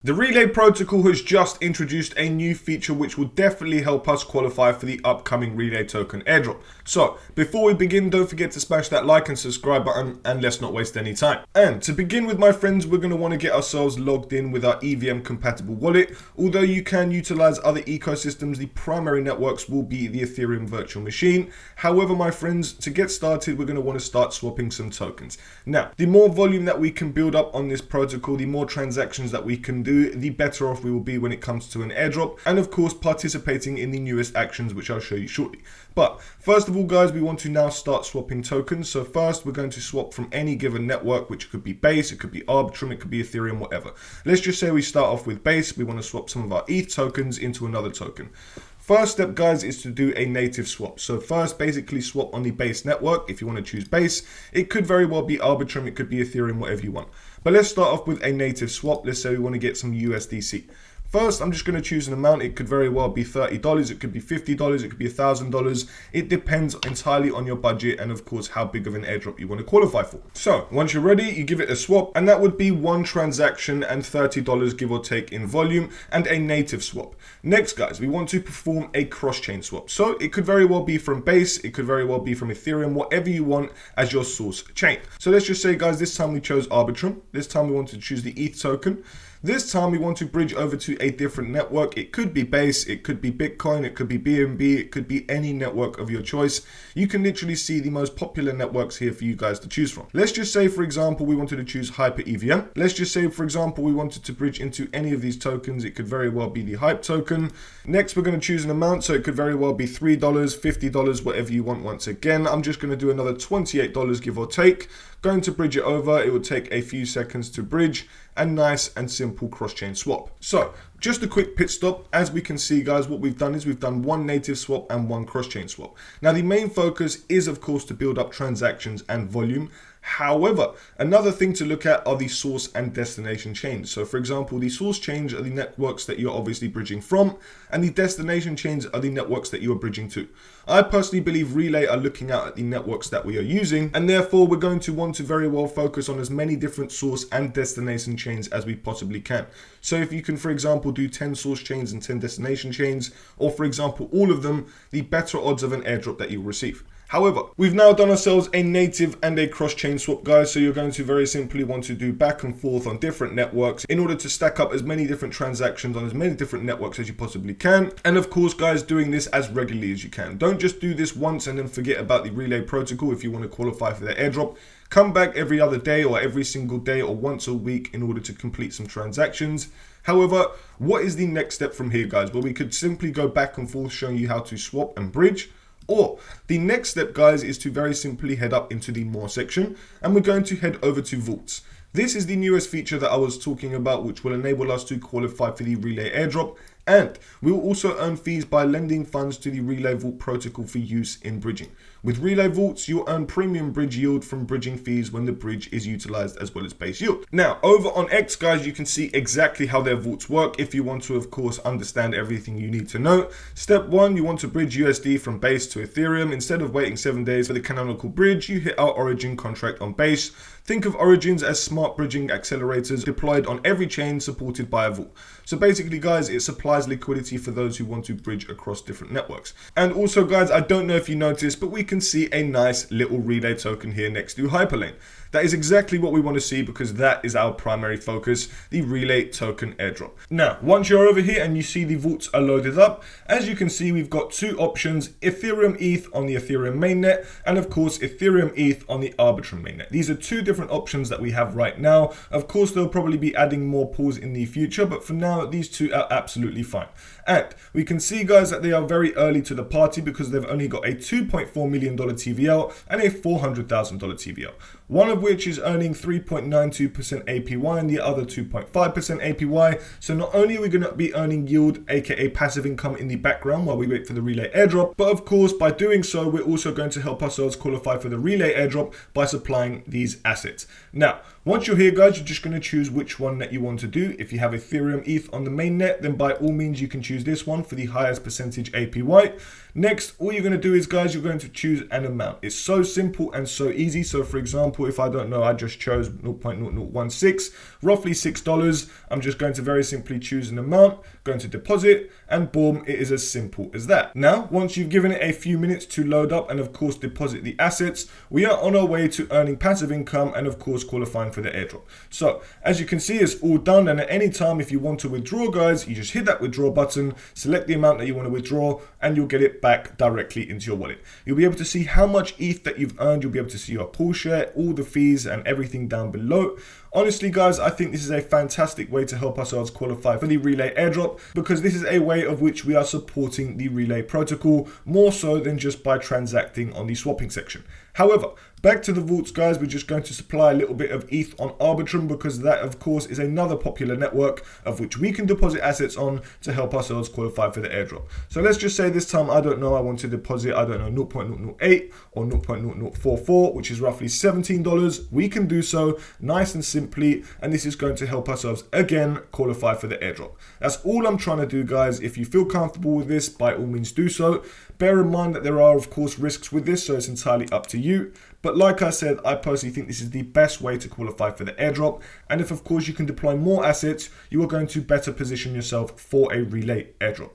The Relay protocol has just introduced a new feature which will definitely help us qualify for the upcoming Relay token airdrop. So, before we begin, don't forget to smash that like and subscribe button, and let's not waste any time. And to begin with, my friends, we're going to want to get ourselves logged in with our EVM compatible wallet. Although you can utilize other ecosystems, the primary networks will be the Ethereum virtual machine. However, my friends, to get started, we're going to want to start swapping some tokens. Now, the more volume that we can build up on this protocol, the more transactions that we can do, the better off we will be when it comes to an airdrop, and of course participating in the newest actions, which I'll show you shortly. But first of all, guys, we want to now start swapping tokens. So first, we're going to swap from any given network, which could be Base, it could be Arbitrum, it could be Ethereum, whatever. Let's just say we start off with Base. We want to swap some of our ETH tokens into another token. First step, guys, is to do a native swap. So first, basically swap on the Base network. If you want to choose Base, it could very well be Arbitrum, it could be Ethereum, whatever you want. But let's start off with a native swap. Let's say we want to get some USDC. First, I'm just going to choose an amount. It could very well be $30, it could be $50, it could be $1,000. It depends entirely on your budget and, of course, how big of an airdrop you want to qualify for. So once you're ready, you give it a swap, and that would be one transaction and $30, give or take, in volume, and a native swap. Next, guys, we want to perform a cross-chain swap. So it could very well be from Base, it could very well be from Ethereum, whatever you want as your source chain. So let's just say, guys, this time we chose Arbitrum. This time we want to choose the ETH token. This time we want to bridge over to a different network. It could be Base, it could be Bitcoin, it could be BNB, it could be any network of your choice. You can literally see the most popular networks here for you guys to choose from. Let's just say, for example, we wanted to choose Hyper EVM. Let's just say, for example, we wanted to bridge into any of these tokens. It could very well be the Hype token. Next, we're going to choose an amount. So it could very well be $3, $50, whatever you want. Once again, I'm just going to do another $28, give or take. Going to bridge it over. It will take a few seconds to bridge. A nice and simple cross-chain swap. So just a quick pit stop. As we can see, guys, what we've done is we've done one native swap and one cross-chain swap. Now, the main focus is, of course, to build up transactions and volume. However, another thing to look at are the source and destination chains. So for example, the source chains are the networks that you're obviously bridging from, and the destination chains are the networks that you are bridging to. I personally believe Relay are looking out at the networks that we are using, and therefore we're going to want to very well focus on as many different source and destination chains as we possibly can. So if you can, for example, do 10 source chains and 10 destination chains, or for example, all of them, the better odds of an airdrop that you'll receive. However, we've now done ourselves a native and a cross-chain swap, guys. So you're going to very simply want to do back and forth on different networks in order to stack up as many different transactions on as many different networks as you possibly can. And of course, guys, doing this as regularly as you can. Don't just do this once and then forget about the Relay protocol if you want to qualify for the airdrop. Come back every other day or every single day or once a week in order to complete some transactions. However, what is the next step from here, guys? Well, we could simply go back and forth showing you how to swap and bridge. Or the next step, guys, is to very simply head up into the more section, and we're going to head over to vaults. This is the newest feature that I was talking about, which will enable us to qualify for the Relay airdrop. And we will also earn fees by lending funds to the Relay Vault protocol for use in bridging. With Relay Vaults, you'll earn premium bridge yield from bridging fees when the bridge is utilized as well as base yield. Now, over on X, guys, you can see exactly how their vaults work if you want to, of course, understand everything you need to know. Step 1, you want to bridge USD from Base to Ethereum. Instead of waiting 7 days for the canonical bridge, you hit our Origin contract on Base. Think of Origins as smart bridging accelerators deployed on every chain supported by a vault. So basically, guys, it supplies liquidity for those who want to bridge across different networks. And also, guys, I don't know if you noticed, but we can see a nice little Relay token here next to Hyperlane. That is exactly what we want to see because that is our primary focus, the Relay token airdrop. Now, once you're over here and you see the vaults are loaded up, as you can see, we've got two options, Ethereum ETH on the Ethereum mainnet, and of course, Ethereum ETH on the Arbitrum mainnet. These are two different options that we have right now. Of course, they'll probably be adding more pools in the future, but for now, these two are absolutely fine. And we can see, guys, that they are very early to the party because they've only got a $2.4 million TVL and a $400,000 TVL. One of which is earning 3.92% APY and the other 2.5% APY. So not only are we going to be earning yield, aka passive income, in the background while we wait for the Relay airdrop, but of course, by doing so, we're also going to help ourselves qualify for the Relay airdrop by supplying these assets. Now, once you're here, guys, you're just going to choose which one that you want to do. If you have Ethereum ETH on the mainnet, then by all means, you can choose this one for the highest percentage APY. Next, all you're going to do is, guys, you're going to choose an amount. It's so simple and so easy. So for example, example, if I don't know, I just chose 0.0016, roughly $6. I'm just going to very simply choose an amount, going to deposit, and boom, it is as simple as that. Now, once you've given it a few minutes to load up and of course deposit the assets, we are on our way to earning passive income and of course qualifying for the airdrop. So as you can see, it's all done, and at any time if you want to withdraw, guys, you just hit that withdraw button, select the amount that you want to withdraw, and you'll get it back directly into your wallet. You'll be able to see how much ETH that you've earned. You'll be able to see your pool share, all the fees and everything down below. Honestly, guys, I think this is a fantastic way to help ourselves qualify for the Relay airdrop, because this is a way of which we are supporting the Relay protocol more so than just by transacting on the swapping section. However, back to the vaults, guys, we're just going to supply a little bit of ETH on Arbitrum, because that, of course, is another popular network of which we can deposit assets on to help ourselves qualify for the airdrop. So let's just say this time, I don't know, I want to deposit, I don't know, 0.008 or 0.0044, which is roughly $17. We can do so nice and simply, and this is going to help ourselves, again, qualify for the airdrop. That's all I'm trying to do, guys. If you feel comfortable with this, by all means do so. Bear in mind that there are, of course, risks with this, so it's entirely up to you. But like I said, I personally think this is the best way to qualify for the airdrop. And if, of course, you can deploy more assets, you are going to better position yourself for a Relay airdrop.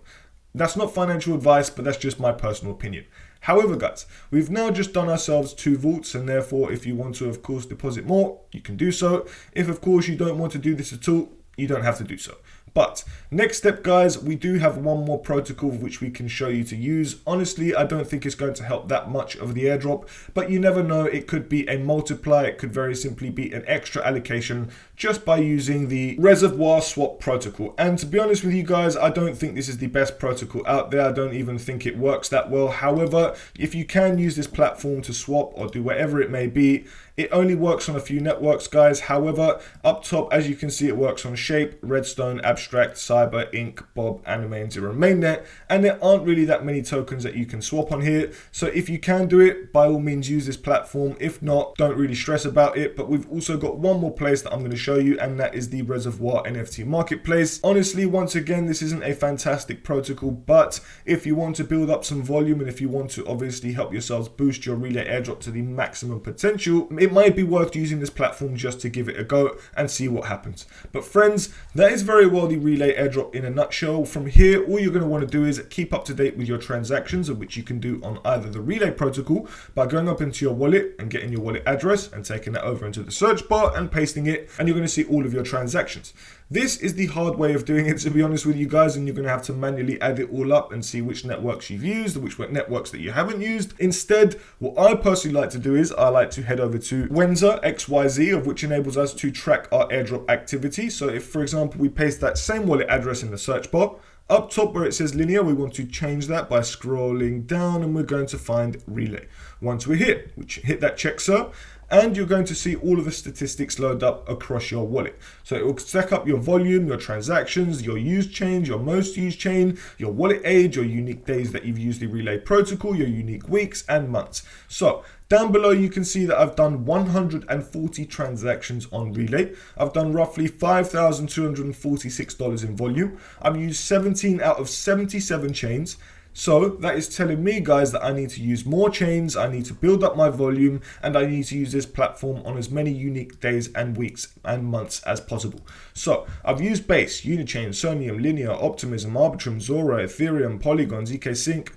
That's not financial advice, but that's just my personal opinion. However, guys, we've now just done ourselves 2 vaults, and therefore, if you want to, of course, deposit more, you can do so. If, of course, you don't want to do this at all, you don't have to do so. But next step, guys, we do have one more protocol which we can show you to use. Honestly, I don't think it's going to help that much of the airdrop, but you never know. It could be a multiplier. It could very simply be an extra allocation just by using the Reservoir swap protocol. And to be honest with you guys, I don't think this is the best protocol out there. I don't even think it works that well. However, if you can use this platform to swap or do whatever it may be, it only works on a few networks, guys. However, up top, as you can see, it works on Shape, Redstone, Abstract, Cyber, Inc, Bob, Anime, and Zero Mainnet. And there aren't really that many tokens that you can swap on here. So if you can do it, by all means, use this platform. If not, don't really stress about it. But we've also got one more place that I'm going to show you, and that is the Reservoir NFT marketplace. Honestly, once again, this isn't a fantastic protocol, but if you want to build up some volume and if you want to obviously help yourselves boost your Relay airdrop to the maximum potential, it might be worth using this platform just to give it a go and see what happens. But friends, that is very well the Relay airdrop in a nutshell. From here, all you're going to want to do is keep up to date with your transactions, of which you can do on either the Relay protocol by going up into your wallet and getting your wallet address and taking that over into the search bar and pasting it, and you're going to see all of your transactions. This is the hard way of doing it, to be honest with you guys, and you're going to have to manually add it all up and see which networks you've used, which networks that you haven't used. Instead, what I personally like to do is I like to head over to Wenza XYZ, of which enables us to track our airdrop activity. So if, for example, we paste that same wallet address in the search bar, up top where it says linear, we want to change that by scrolling down, and we're going to find Relay. Once we're here, we hit that check sir, and you're going to see all of the statistics load up across your wallet. So it will stack up your volume, your transactions, your used chain, your most used chain, your wallet age, your unique days that you've used the Relay protocol, your unique weeks and months. So down below, you can see that I've done 140 transactions on Relay. I've done roughly $5,246 in volume. I've used 17 out of 77 chains. So that is telling me, guys, that I need to use more chains, I need to build up my volume, and I need to use this platform on as many unique days and weeks and months as possible. So I've used Base, Unichain, Sonium, Linear, Optimism, Arbitrum, Zora, Ethereum, Polygon, zkSync, ...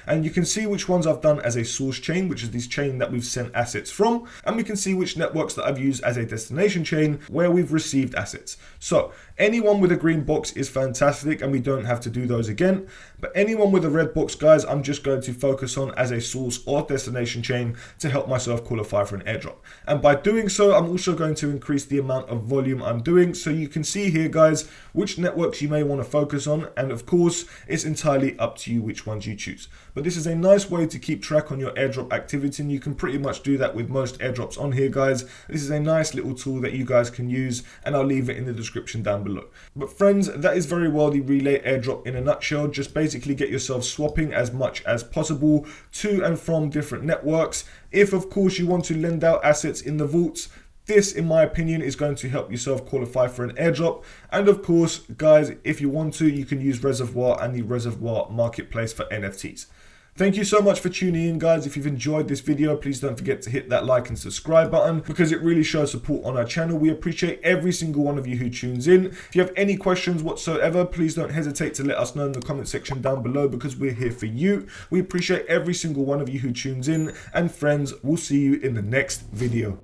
And you can see which ones I've done as a source chain, which is this chain that we've sent assets from, and we can see which networks that I've used as a destination chain where we've received assets. So anyone with a green box is fantastic, and we don't have to do those again. But anyone with a red box, guys, I'm just going to focus on as a source or destination chain to help myself qualify for an airdrop. And by doing so, I'm also going to increase the amount of volume I'm doing. So you can see here, guys, which networks you may want to focus on. And of course, it's entirely up to you which ones you choose. But this is a nice way to keep track on your airdrop activity, and you can pretty much do that with most airdrops on here, guys. This is a nice little tool that you guys can use, and I'll leave it in the description down below. But friends, that is very well the Relay airdrop in a nutshell. Just basically get yourself swapping as much as possible to and from different networks. If of course you want to lend out assets in the vaults, this, in my opinion, is going to help yourself qualify for an airdrop. And of course, guys, if you want to, you can use Reservoir and the Reservoir marketplace for NFTs. Thank you so much for tuning in, guys. If you've enjoyed this video, please don't forget to hit that like and subscribe button because it really shows support on our channel. We appreciate every single one of you who tunes in. If you have any questions whatsoever, please don't hesitate to let us know in the comment section down below because we're here for you. We appreciate every single one of you who tunes in, and friends, we'll see you in the next video.